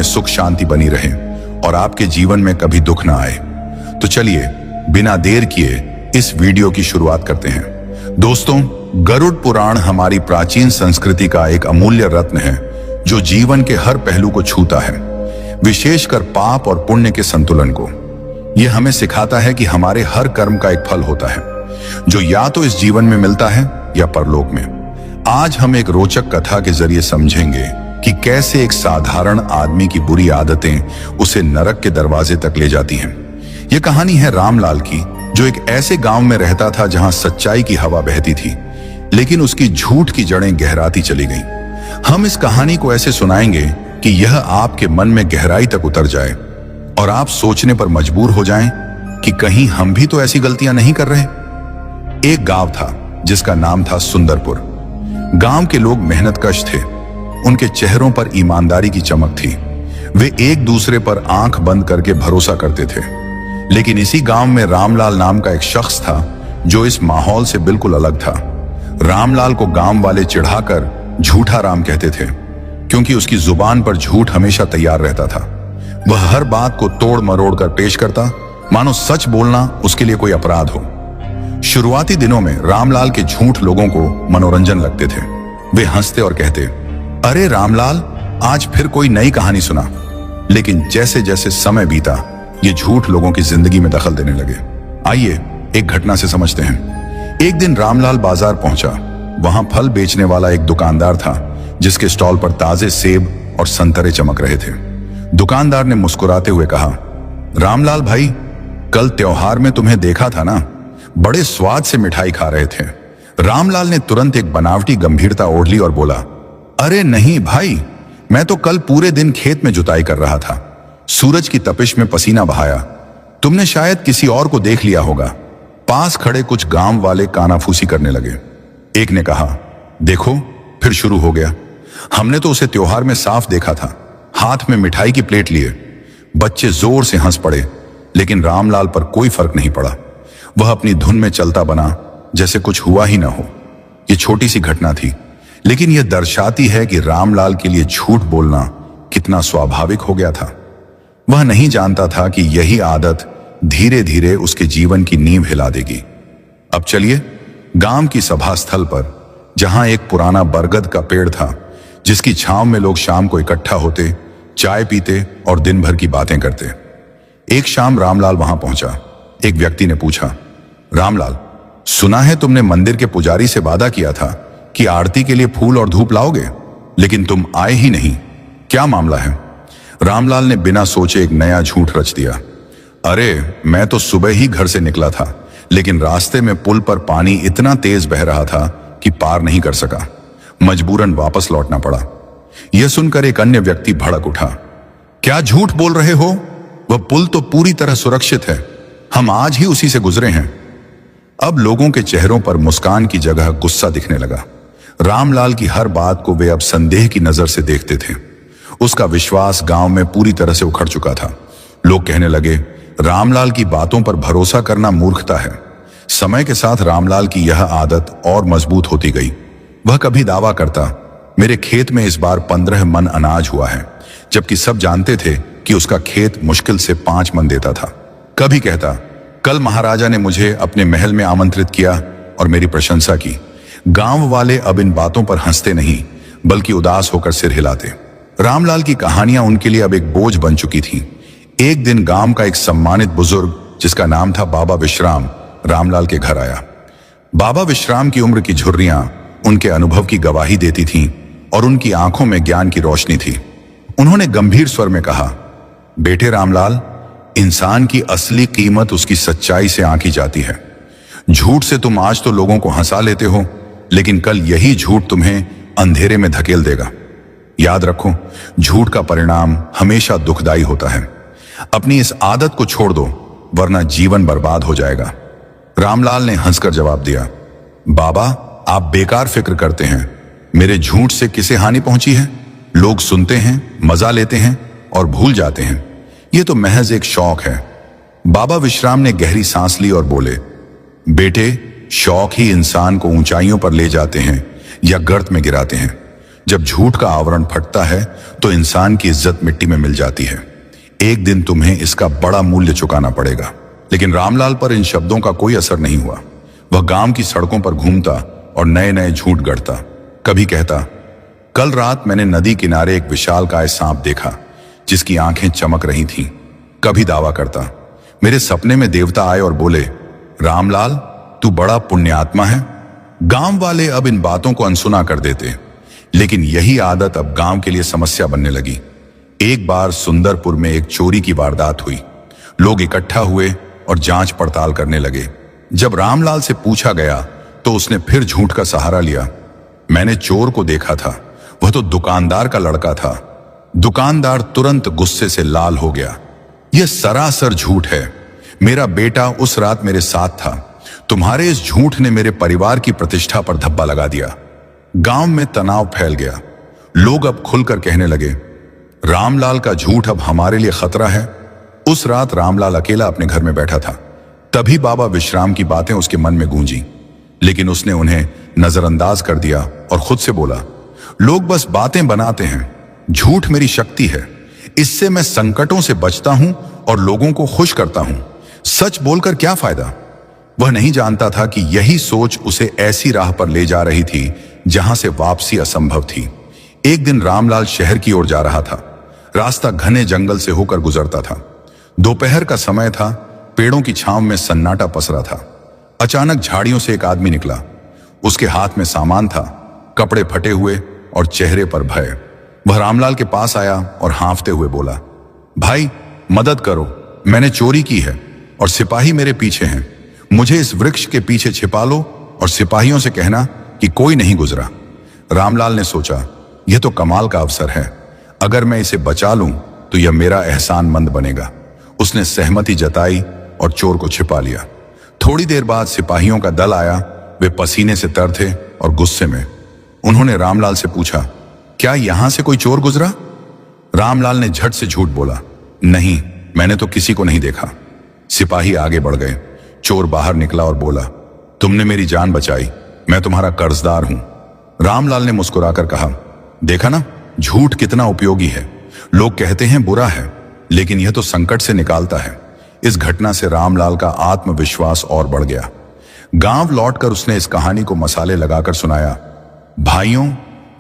सुख शांति बनी रहे और आपके जीवन में कभी दुख ना आए। तो चलिए बिना देर किए इस वीडियो की शुरुआत करते हैं। दोस्तों, गरुड़ पुराण हमारी प्राचीन संस्कृति का एक अमूल्य रत्न है जो जीवन के हर पहलू को छूता है, विशेषकर पाप और पुण्य के संतुलन को। यह हमें सिखाता है कि हमारे हर कर्म का एक फल होता है जो या तो इस जीवन में मिलता है या परलोक में। आज हम एक रोचक कथा के जरिए समझेंगे कि कैसे एक साधारण आदमी की बुरी आदतें उसे नरक के दरवाजे तक ले जाती हैं। यह कहानी है रामलाल की, जो एक ऐसे गांव में रहता था जहां सच्चाई की हवा बहती थी, लेकिन उसकी झूठ की जड़ें गहराती चली गईं। हम इस कहानी को ऐसे सुनाएंगे कि यह आपके मन में गहराई तक उतर जाए और आप सोचने पर मजबूर हो जाएं कि कहीं हम भी तो ऐसी गलतियां नहीं कर रहे। एक गांव था जिसका नाम था सुंदरपुर। गांव के लोग मेहनतकश थे, उनके चेहरों पर ईमानदारी की चमक थी। वे एक दूसरे पर आंख बंद करके भरोसा करते थे। लेकिन इसी गांव में रामलाल नाम का एक शख्स था जो इस माहौल से बिल्कुल अलग था। रामलाल को गांव वाले चिढ़ाकर झूठा राम कहते थे, क्योंकि उसकी जुबान पर झूठ हमेशा तैयार रहता था। वह हर बात को तोड़ मरोड़ कर पेश करता, मानो सच बोलना उसके लिए कोई अपराध हो। शुरुआती दिनों में रामलाल के झूठ लोगों को मनोरंजन लगते थे। वे हंसते और कहते, अरे रामलाल, आज फिर कोई नई कहानी सुना। लेकिन जैसे जैसे समय बीता, ये झूठ लोगों की जिंदगी में दखल देने लगे। आइए एक घटना से समझते हैं। एक दिन रामलाल बाजार पहुंचा। वहां फल बेचने वाला एक दुकानदार था जिसके स्टॉल पर ताजे सेब और संतरे चमक रहे थे। दुकानदार ने मुस्कुराते हुए कहा, रामलाल भाई, कल त्योहार में तुम्हें देखा था ना, बड़े स्वाद से मिठाई खा रहे थे। रामलाल ने तुरंत एक बनावटी गंभीरता ओढ़ ली और बोला, अरे नहीं भाई, मैं तो कल पूरे दिन खेत में जुताई कर रहा था, सूरज की तपिश में पसीना बहाया। तुमने शायद किसी और को देख लिया होगा। पास खड़े कुछ गांव वाले कानाफूसी करने लगे। एक ने कहा, देखो फिर शुरू हो गया, हमने तो उसे त्योहार में साफ देखा था, हाथ में मिठाई की प्लेट लिए। बच्चे जोर से हंस पड़े, लेकिन रामलाल पर कोई फर्क नहीं पड़ा। वह अपनी धुन में चलता बना जैसे कुछ हुआ ही ना हो। यह छोटी सी घटना थी, लेकिन यह दर्शाती है कि रामलाल के लिए झूठ बोलना कितना स्वाभाविक हो गया था। वह नहीं जानता था कि यही आदत धीरे धीरे उसके जीवन की नींव हिला देगी। अब चलिए गांव की सभा स्थल पर, जहां एक पुराना बरगद का पेड़ था जिसकी छांव में लोग शाम को इकट्ठा होते, चाय पीते और दिन भर की बातें करते। एक शाम रामलाल वहां पहुंचा। एक व्यक्ति ने पूछा, रामलाल, सुना है तुमने मंदिर के पुजारी से वादा किया था कि आरती के लिए फूल और धूप लाओगे, लेकिन तुम आए ही नहीं, क्या मामला है? रामलाल ने बिना सोचे एक नया झूठ रच दिया। अरे, मैं तो सुबह ही घर से निकला था, लेकिन रास्ते में पुल पर पानी इतना तेज बह रहा था कि पार नहीं कर सका। मजबूरन वापस लौटना पड़ा। यह सुनकर एक अन्य व्यक्ति भड़क उठा, क्या झूठ बोल रहे हो? वह पुल तो पूरी तरह सुरक्षित है, हम आज ही उसी से गुजरे हैं। अब लोगों के चेहरों पर मुस्कान की जगह गुस्सा दिखने लगा। रामलाल की हर बात को वे अब संदेह की नजर से देखते थे। उसका विश्वास गांव में पूरी तरह से उखड़ चुका था। लोग कहने लगे, रामलाल की बातों पर भरोसा करना मूर्खता है। समय के साथ रामलाल की यह आदत और मजबूत होती गई। वह कभी दावा करता, मेरे खेत में इस बार 15 मन अनाज हुआ है, जबकि सब जानते थे कि उसका खेत मुश्किल से 5 मन देता था। कभी कहता, कल महाराजा ने मुझे अपने महल में आमंत्रित किया और मेरी प्रशंसा की। गांव वाले अब इन बातों पर हंसते नहीं, बल्कि उदास होकर सिर हिलाते। रामलाल की कहानियां उनके लिए अब एक बोझ बन चुकी थीं। एक दिन गांव का एक सम्मानित बुजुर्ग, जिसका नाम था बाबा विश्राम, रामलाल के घर आया। बाबा विश्राम की उम्र की झुर्रियां उनके अनुभव की गवाही देती थीं और उनकी आंखों में ज्ञान की रोशनी थी। उन्होंने गंभीर स्वर में कहा, बेटे रामलाल, इंसान की असली कीमत उसकी सच्चाई से आंकी जाती है। झूठ से तुम आज तो लोगों को हंसा लेते हो, लेकिन कल यही झूठ तुम्हें अंधेरे में धकेल देगा। याद रखो, झूठ का परिणाम हमेशा दुखदाई होता है। अपनी इस आदत को छोड़ दो, वरना जीवन बर्बाद हो जाएगा। रामलाल ने हंसकर जवाब दिया, बाबा, आप बेकार फिक्र करते हैं। मेरे झूठ से किसे हानि पहुंची है? लोग सुनते हैं, मजा लेते हैं और भूल जाते हैं। ये तो महज एक शौक है। बाबा विश्राम ने गहरी सांस ली और बोले, बेटे, शौक ही इंसान को ऊंचाइयों पर ले जाते हैं या गर्त में गिराते हैं। जब झूठ का आवरण फटता है तो इंसान की इज्जत मिट्टी में मिल जाती है। एक दिन तुम्हें इसका बड़ा मूल्य चुकाना पड़ेगा। लेकिन रामलाल पर इन शब्दों का कोई असर नहीं हुआ। वह गांव की सड़कों पर घूमता और नए नए झूठ गढ़ता। कभी कहता, कल रात मैंने नदी किनारे एक विशालकाय सांप देखा जिसकी आंखें चमक रही थीं। कभी दावा करता, मेरे सपने में देवता आए और बोले, रामलाल तू बड़ा पुण्यात्मा है। गांव वाले अब इन बातों को अनसुना कर देते, लेकिन यही आदत अब गांव के लिए समस्या बनने लगी। एक बार सुंदरपुर में एक चोरी की वारदात हुई। लोग इकट्ठा हुए और जांच पड़ताल करने लगे। जब रामलाल से पूछा गया तो उसने फिर झूठ का सहारा लिया। मैंने चोर को देखा था, वह तो दुकानदार का लड़का था। दुकानदार तुरंत गुस्से से लाल हो गया। यह सरासर झूठ है। मेरा बेटा उस रात मेरे साथ था। तुम्हारे इस झूठ ने मेरे परिवार की प्रतिष्ठा पर धब्बा लगा दिया। गांव में तनाव फैल गया। लोग अब खुलकर कहने लगे, रामलाल का झूठ अब हमारे लिए खतरा है। उस रात रामलाल अकेला अपने घर में बैठा था। तभी बाबा विश्राम की बातें उसके मन में गूंजी, लेकिन उसने उन्हें नजरअंदाज कर दिया और खुद से बोला, लोग बस बातें बनाते हैं, झूठ मेरी शक्ति है। इससे मैं संकटों से बचता हूं और लोगों को खुश करता हूं। सच बोलकर क्या फायदा? वह नहीं जानता था कि यही सोच उसे ऐसी राह पर ले जा रही थी जहां से वापसी असंभव थी। एक दिन रामलाल शहर की ओर जा रहा था। रास्ता घने जंगल से होकर गुजरता था। दोपहर का समय था। पेड़ों की छांव में सन्नाटा पसरा था। अचानक झाड़ियों से एक आदमी निकला। उसके हाथ में सामान था, कपड़े फटे हुए और चेहरे पर भय। वह रामलाल के पास आया और हाँफते हुए बोला, भाई मदद करो, मैंने चोरी की है और सिपाही मेरे पीछे हैं। मुझे इस वृक्ष के पीछे छिपा लो और सिपाहियों से कहना कि कोई नहीं गुजरा। रामलाल ने सोचा, यह तो कमाल का अवसर है। अगर मैं इसे बचा लूं तो यह मेरा एहसानमंद बनेगा। उसने सहमति जताई और चोर को छिपा लिया। थोड़ी देर बाद सिपाहियों का दल आया। वे पसीने से तर थे और गुस्से में। उन्होंने रामलाल से पूछा, क्या यहां से कोई चोर गुजरा? रामलाल ने झट से झूठ बोला, नहीं, मैंने तो किसी को नहीं देखा। सिपाही आगे बढ़ गए। चोर बाहर निकला और बोला, तुमने मेरी जान बचाई, मैं तुम्हारा कर्जदार हूं। रामलाल ने मुस्कुराकर कहा, देखा ना, झूठ कितना उपयोगी है। लोग कहते हैं बुरा है, लेकिन यह तो संकट से निकालता है। इस घटना से रामलाल का आत्मविश्वास और बढ़ गया। गांव लौटकर उसने इस कहानी को मसाले लगाकर सुनाया, भाइयों,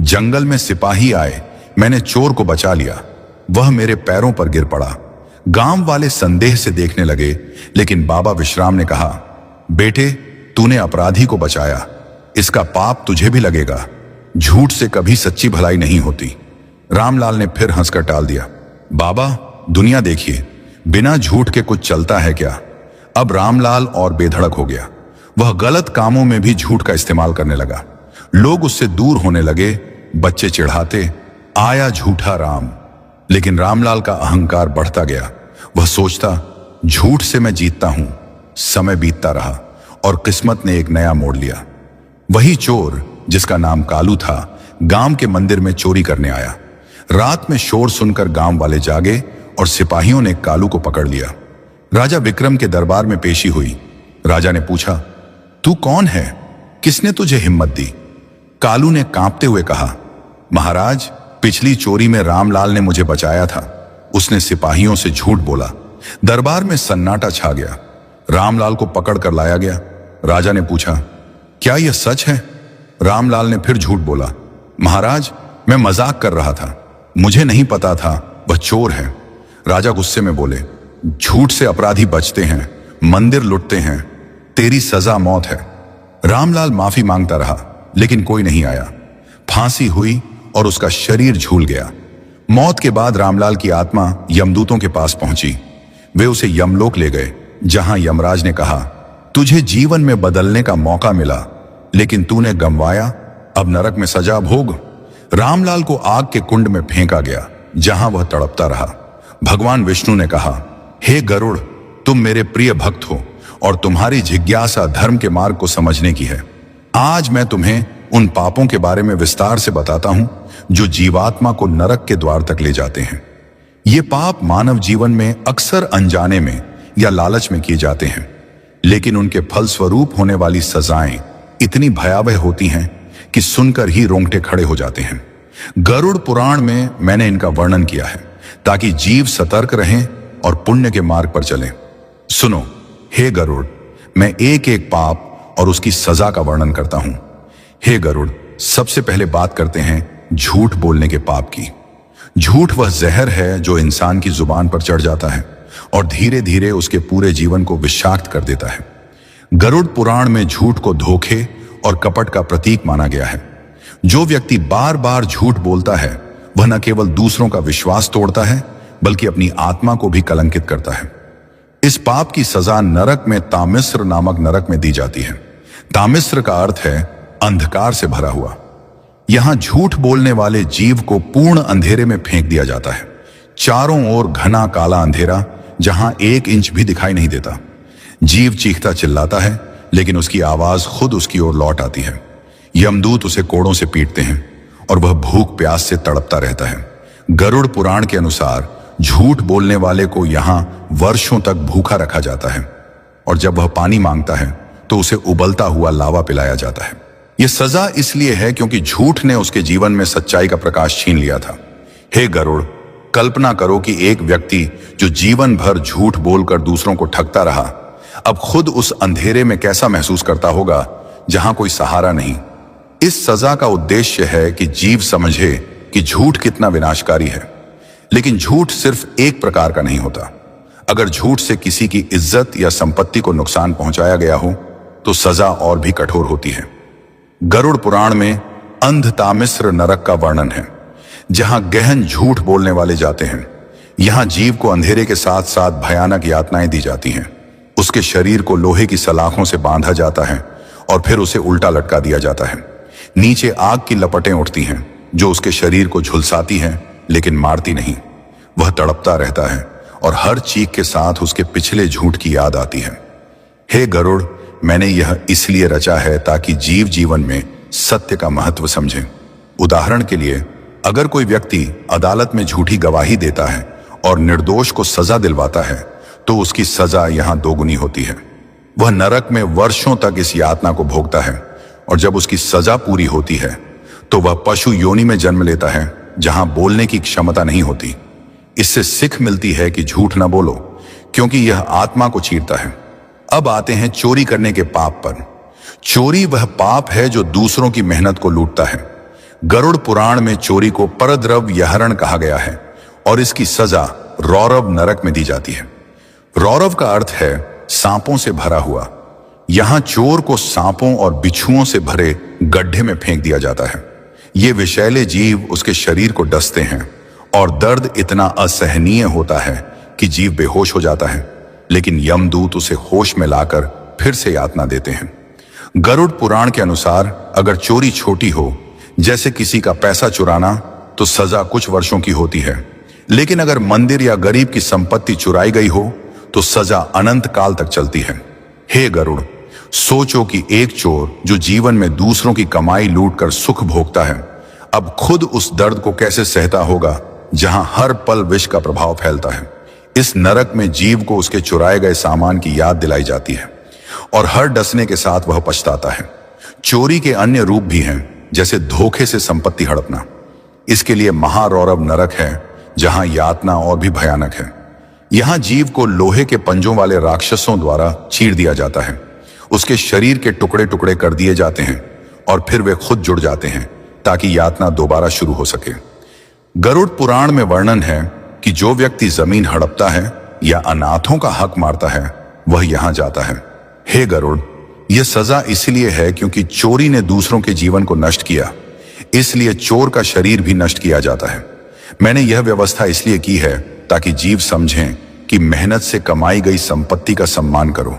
जंगल में सिपाही आए, मैंने चोर को बचा लिया। वह मेरे पैरों पर गिर पड़ा। गांव वाले संदेह से देखने लगे, लेकिन बाबा विश्राम ने कहा, बेटे, तूने अपराधी को बचाया, इसका पाप तुझे भी लगेगा। झूठ से कभी सच्ची भलाई नहीं होती। रामलाल ने फिर हंसकर टाल दिया, बाबा, दुनिया देखिए, बिना झूठ के कुछ चलता है क्या? अब रामलाल और बेधड़क हो गया। वह गलत कामों में भी झूठ का इस्तेमाल करने लगा। लोग उससे दूर होने लगे। बच्चे चिढ़ाते, आया झूठा राम। लेकिन रामलाल का अहंकार बढ़ता गया। वह सोचता, झूठ से मैं जीतता हूं। समय बीतता रहा और किस्मत ने एक नया मोड़ लिया। वही चोर, जिसका नाम कालू था, गांव के मंदिर में चोरी करने आया। रात में शोर सुनकर गांव वाले जागे और सिपाहियों ने कालू को पकड़ लिया। राजा विक्रम के दरबार में पेशी हुई। राजा ने पूछा, तू कौन है? किसने तुझे हिम्मत दी? कालू ने कांपते हुए कहा, महाराज, पिछली चोरी में रामलाल ने मुझे बचाया था। उसने सिपाहियों से झूठ बोला। दरबार में सन्नाटा छा गया। रामलाल को पकड़ कर लाया गया। राजा ने पूछा, क्या यह सच है? रामलाल ने फिर झूठ बोला, महाराज, मैं मजाक कर रहा था, मुझे नहीं पता था वह चोर है। राजा गुस्से में बोले, झूठ से अपराधी बचते हैं, मंदिर लुटते हैं, तेरी सजा मौत है। रामलाल माफी मांगता रहा, लेकिन कोई नहीं आया। फांसी हुई और उसका शरीर झूल गया। मौत के बाद रामलाल की आत्मा यमदूतों के पास पहुंची। वे उसे यमलोक ले गए, जहां यमराज ने कहा, तुझे जीवन में बदलने का मौका मिला, लेकिन तूने गंवाया, अब नरक में सजा भोग। रामलाल को आग के कुंड में फेंका गया, जहां वह तड़पता रहा। भगवान विष्णु ने कहा, हे गरुड़, तुम मेरे प्रिय भक्त हो और तुम्हारी जिज्ञासा धर्म के मार्ग को समझने की है। आज मैं तुम्हें उन पापों के बारे में विस्तार से बताता हूं जो जीवात्मा को नरक के द्वार तक ले जाते हैं। ये पाप मानव जीवन में अक्सर अनजाने में या लालच में किए जाते हैं, लेकिन उनके फलस्वरूप होने वाली सजाएं इतनी भयावह होती हैं कि सुनकर ही रोंगटे खड़े हो जाते हैं। गरुड़ पुराण में मैंने इनका वर्णन किया है ताकि जीव सतर्क रहें और पुण्य के मार्ग पर चलें। सुनो, हे गरुड़, मैं एक एक पाप और उसकी सजा का वर्णन करता हूं। हे गरुड़, सबसे पहले बात करते हैं झूठ बोलने के पाप की। झूठ वह जहर है जो इंसान की जुबान पर चढ़ जाता है और धीरे धीरे उसके पूरे जीवन को विषाक्त कर देता है। गरुड़ पुराण में झूठ को धोखे और कपट का प्रतीक माना गया है। जो व्यक्ति बार बार झूठ बोलता है वह न केवल दूसरों का विश्वास तोड़ता है बल्कि अपनी आत्मा को भी कलंकित करता है। इस पाप की सजा नरक में तामिस्र नामक नरक में दी जाती है। तामिस्र का अर्थ है अंधकार से भरा हुआ। यहां झूठ बोलने वाले जीव को पूर्ण अंधेरे में फेंक दिया जाता है। चारों ओर घना काला अंधेरा जहां 1 इंच भी दिखाई नहीं देता। जीव चीखता चिल्लाता है लेकिन उसकी आवाज खुद उसकी ओर लौट आती है। यमदूत उसे कोड़ों से पीटते हैं और वह भूख प्यास से तड़पता रहता है। गरुड़ पुराण के अनुसार झूठ बोलने वाले को यहां वर्षों तक भूखा रखा जाता है और जब वह पानी मांगता है तो उसे उबलता हुआ लावा पिलाया जाता है। यह सजा इसलिए है क्योंकि झूठ ने उसके जीवन में सच्चाई का प्रकाश छीन लिया था। हे गरुड़, कल्पना करो कि एक व्यक्ति जो जीवन भर झूठ बोलकर दूसरों को ठगता रहा अब खुद उस अंधेरे में कैसा महसूस करता होगा जहां कोई सहारा नहीं। इस सजा का उद्देश्य है कि जीव समझे कि झूठ कितना विनाशकारी है। लेकिन झूठ सिर्फ एक प्रकार का नहीं होता। अगर झूठ से किसी की इज्जत या संपत्ति को नुकसान पहुंचाया गया हो तो सजा और भी कठोर होती है। गरुड़ पुराण में अंधतामिस्र नरक का वर्णन है जहां गहन झूठ बोलने वाले जाते हैं। यहां जीव को अंधेरे के साथ साथ भयानक यातनाएं दी जाती हैं। उसके शरीर को लोहे की सलाखों से बांधा जाता है और फिर उसे उल्टा लटका दिया जाता है। नीचे आग की लपटें उठती हैं जो उसके शरीर को झुलसाती हैं लेकिन मारती नहीं। वह तड़पता रहता है और हर चीख के साथ उसके पिछले झूठ की याद आती है। हे गरुड़, मैंने यह इसलिए रचा है ताकि जीव जीवन में सत्य का महत्व समझे। उदाहरण के लिए, अगर कोई व्यक्ति अदालत में झूठी गवाही देता है और निर्दोष को सजा दिलवाता है तो उसकी सजा यहां दोगुनी होती है। वह नरक में वर्षों तक इस यातना को भोगता है और जब उसकी सजा पूरी होती है तो वह पशु योनि में जन्म लेता है जहां बोलने की क्षमता नहीं होती। इससे सीख मिलती है कि झूठ न बोलो क्योंकि यह आत्मा को चीरता है। अब आते हैं चोरी करने के पाप पर। चोरी वह पाप है जो दूसरों की मेहनत को लूटता है। गरुड़ पुराण में चोरी को परद्रव्य या हरण कहा गया है और इसकी सजा रौरव नरक में दी जाती है। रौरव का अर्थ है सांपों से भरा हुआ। यहां चोर को सांपों और बिच्छुओं से भरे गड्ढे में फेंक दिया जाता है। ये विषैले जीव उसके शरीर को डसते हैं और दर्द इतना असहनीय होता है कि जीव बेहोश हो जाता है, लेकिन यमदूत उसे होश में लाकर फिर से यातना देते हैं। गरुड़ पुराण के अनुसार अगर चोरी छोटी हो, जैसे किसी का पैसा चुराना, तो सजा कुछ वर्षों की होती है। लेकिन अगर मंदिर या गरीब की संपत्ति चुराई गई हो तो सजा अनंत काल तक चलती है। हे गरुड़, सोचो कि एक चोर जो जीवन में दूसरों की कमाई लूटकर सुख भोगता है अब खुद उस दर्द को कैसे सहता होगा जहां हर पल विष का प्रभाव फैलता है। इस नरक में जीव को उसके चुराए गए सामान की याद दिलाई जाती है और हर डसने के साथ वह पछताता है। चोरी के अन्य रूप भी हैं, जैसे धोखे से संपत्ति हड़पना। इसके लिए महारौरव नरक है जहां यातना और भी भयानक है। यहां जीव को लोहे के पंजों वाले राक्षसों द्वारा चीर दिया जाता है। उसके शरीर के टुकड़े टुकड़े कर दिए जाते हैं और फिर वे खुद जुड़ जाते हैं ताकि यातना दोबारा शुरू हो सके। गरुड़ पुराण में वर्णन है कि जो व्यक्ति जमीन हड़पता है या अनाथों का हक मारता है वह यहां जाता है। हे गरुड़, यह सजा इसलिए है क्योंकि चोरी ने दूसरों के जीवन को नष्ट किया, इसलिए चोर का शरीर भी नष्ट किया जाता है। मैंने यह व्यवस्था इसलिए की है ताकि जीव समझें कि मेहनत से कमाई गई संपत्ति का सम्मान करो।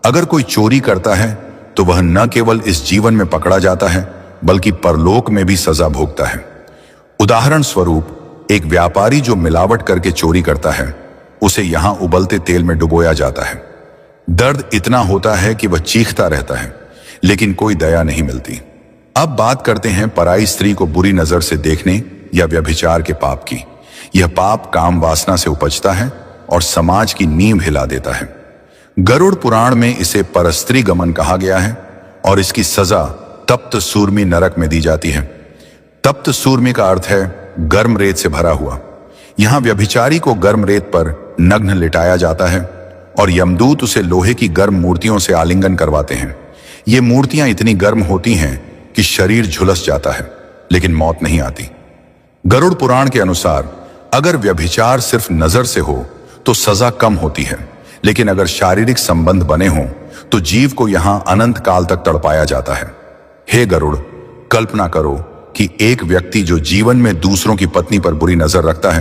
अगर कोई चोरी करता है तो वह न केवल इस जीवन में पकड़ा जाता है बल्कि परलोक में भी सजा भोगता है। उदाहरण स्वरूप, एक व्यापारी जो मिलावट करके चोरी करता है उसे यहां उबलते तेल में डुबोया जाता है। दर्द इतना होता है कि वह चीखता रहता है, लेकिन कोई दया नहीं मिलती। अब बात करते हैं पराई स्त्री को बुरी नजर से देखने या व्यभिचार के पाप की। यह पाप काम वासना से उपजता है और समाज की नींव हिला देता है। गरुड़ पुराण में इसे परस्त्री गमन कहा गया है और इसकी सजा तप्त सूर्मी नरक में दी जाती है। तप्त सूर्मी का अर्थ है गर्म रेत से भरा हुआ। यहां व्यभिचारी को गर्म रेत पर नग्न लिटाया जाता है और यमदूत उसे लोहे की गर्म मूर्तियों से आलिंगन करवाते हैं। ये मूर्तियां इतनी गर्म होती हैं कि शरीर झुलस जाता है, लेकिन मौत नहीं आती। गरुड़ पुराण के अनुसार अगर व्यभिचार सिर्फ नजर से हो तो सजा कम होती है, लेकिन अगर शारीरिक संबंध बने हों तो जीव को यहां अनंत काल तक तड़पाया जाता है। हे गरुड़, कल्पना करो कि एक व्यक्ति जो जीवन में दूसरों की पत्नी पर बुरी नजर रखता है,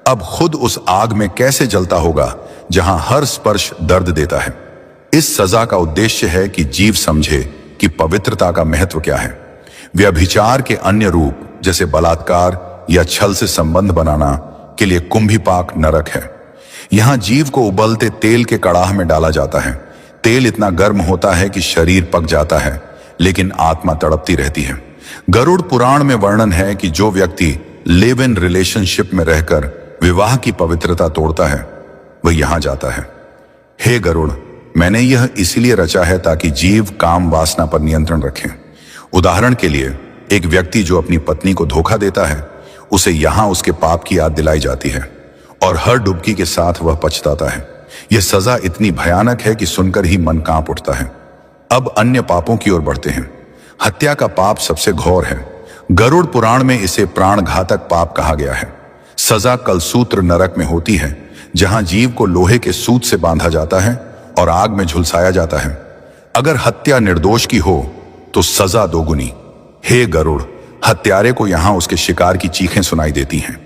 अब खुद उस आग में कैसे जलता होगा जहां हर स्पर्श दर्द देता है। इस सजा का उद्देश्य है कि जीव समझे कि पवित्रता का महत्व क्या है। व्यभिचार के अन्य रूप जैसे बलात्कार या छल से संबंध बनाना के लिए कुंभीपाक नरक है। यहां जीव को उबलते तेल के कड़ाह में डाला जाता है। तेल इतना गर्म होता है कि शरीर पक जाता है, लेकिन आत्मा तड़पती रहती है। गरुड़ पुराण में वर्णन है कि जो व्यक्ति लिव इन रिलेशनशिप में रहकर विवाह की पवित्रता तोड़ता है, वह यहां जाता है। हे गरुड़, मैंने यह इसलिए रचा है ताकि जीव काम वासना पर नियंत्रण रखें। उदाहरण के लिए, एक व्यक्ति जो अपनी पत्नी को धोखा देता है, उसे यहां उसके पाप की याद दिलाई जाती है और हर डुबकी के साथ वह पछताता है। यह सजा इतनी भयानक है कि सुनकर ही मन कांप उठता है। अब अन्य पापों की ओर बढ़ते हैं। हत्या का पाप सबसे घोर है। गरुड़ पुराण में इसे प्राणघातक पाप कहा गया है। सजा कलसूत्र नरक में होती है, जहां जीव को लोहे के सूत से बांधा जाता है और आग में झुलसाया जाता है। अगर हत्या निर्दोष की हो तो सजा दोगुनी। हे गरुड़, हत्यारे को यहां उसके शिकार की चीखें सुनाई देती हैं।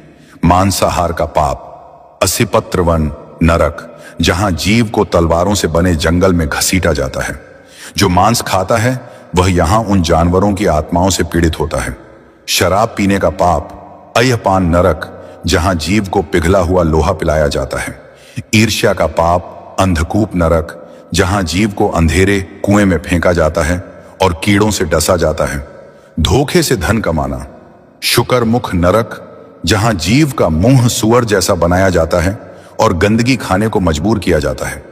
मांसाहार का पाप, असिपत्र वन नरक, जहां जीव को तलवारों से बने जंगल में घसीटा जाता है। जो मांस खाता है वह यहां उन जानवरों की आत्माओं से पीड़ित होता है। शराब पीने का पाप, अयपान नरक, जहां जीव को पिघला हुआ लोहा पिलाया जाता है। ईर्ष्या का पाप, अंधकूप नरक, जहां जीव को अंधेरे कुएं में फेंका जाता है और कीड़ों से डसा जाता है। धोखे से धन कमाना, शुकरमुख नरक, जहां जीव का मुंह सुअर जैसा बनाया जाता है और गंदगी खाने को मजबूर किया जाता है।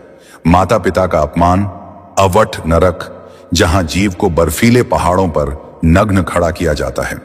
माता पिता का अपमान, अवट नरक, जहां जीव को बर्फीले पहाड़ों पर नग्न खड़ा किया जाता है।